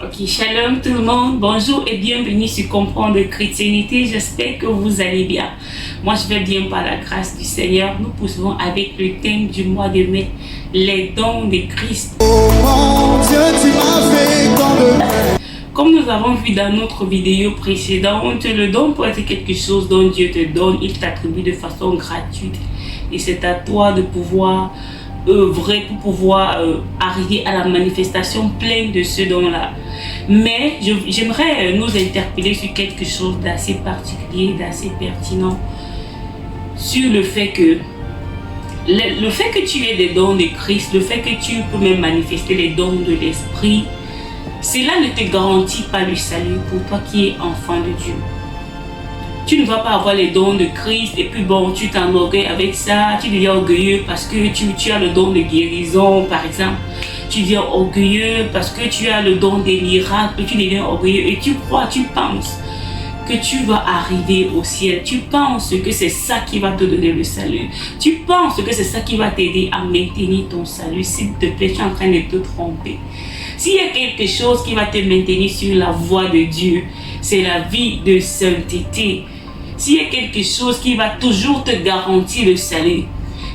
Ok, shalom tout le monde, bonjour et bienvenue sur Comprendre Chrétienté. J'espère que vous allez bien. Moi je vais bien par la grâce du Seigneur. Nous poursuivons avec le thème du mois de mai, les dons de Christ. Oh mon Dieu, tu m'as fait tant de... Comme nous avons vu dans notre vidéo précédente, le don peut être quelque chose dont Dieu te donne, il t'attribue de façon gratuite. Et c'est à toi de pouvoir œuvrer pour pouvoir arriver à la manifestation pleine de ce don-là. Mais j'aimerais nous interpeller sur quelque chose d'assez particulier, d'assez pertinent, sur le fait que tu aies des dons de Christ, le fait que tu peux même manifester les dons de l'Esprit, cela ne te garantit pas le salut pour toi qui es enfant de Dieu. Tu ne vas pas avoir les dons de Christ et puis bon, tu t'enorgueilles avec ça, tu deviens orgueilleux parce que tu as le don de guérison par exemple. Tu deviens orgueilleux parce que tu as le don des miracles, tu deviens orgueilleux et tu penses que tu vas arriver au ciel. Tu penses que c'est ça qui va te donner le salut. Tu penses que c'est ça qui va t'aider à maintenir ton salut. S'il te plaît, tu es en train de te tromper. S'il y a quelque chose qui va te maintenir sur la voie de Dieu, c'est la vie de sainteté. S'il y a quelque chose qui va toujours te garantir le salut,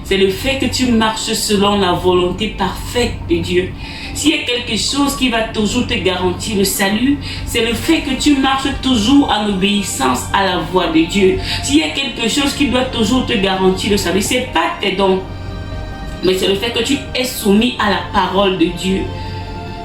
c'est le fait que tu marches selon la volonté parfaite de Dieu. S'il y a quelque chose qui va toujours te garantir le salut, c'est le fait que tu marches toujours en obéissance à la voix de Dieu. S'il y a quelque chose qui doit toujours te garantir le salut, ce n'est pas tes dons, mais c'est le fait que tu es soumis à la parole de Dieu.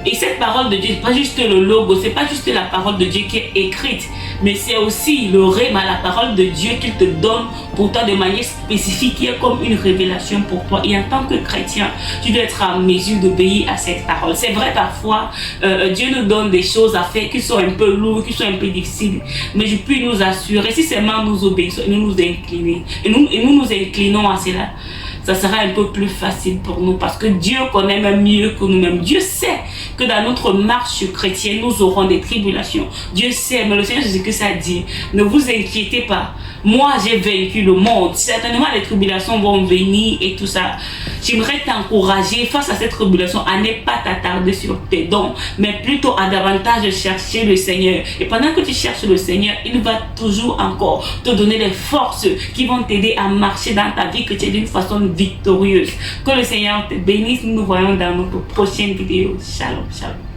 Et cette parole de Dieu, c'est pas juste le logo, c'est pas juste la parole de Dieu qui est écrite, mais c'est aussi le rhéma, la parole de Dieu qu'il te donne pour toi de manière spécifique, qui est comme une révélation pour toi. Et en tant que chrétien, tu dois être en mesure d'obéir à cette parole. C'est vrai, parfois, Dieu nous donne des choses à faire qui sont un peu lourdes, qui sont un peu difficiles, mais je puis nous assurer, si seulement nous obéissons et nous nous inclinons à cela, ça sera un peu plus facile pour nous parce que Dieu connaît même mieux que nous-mêmes. Dieu sait que dans notre marche chrétienne, nous aurons des tribulations. Dieu sait, mais le Seigneur Jésus-Christ a dit, ne vous inquiétez pas. Moi, j'ai vaincu le monde. Certainement, les tribulations vont venir et tout ça. J'aimerais t'encourager face à cette tribulation à ne pas t'attarder sur tes dons, mais plutôt à davantage chercher le Seigneur. Et pendant que tu cherches le Seigneur, il va toujours encore te donner des forces qui vont t'aider à marcher dans ta vie chrétienne d'une façon victorieuse. Que le Seigneur te bénisse. Nous nous voyons dans notre prochaine vidéo. Shalom, shalom.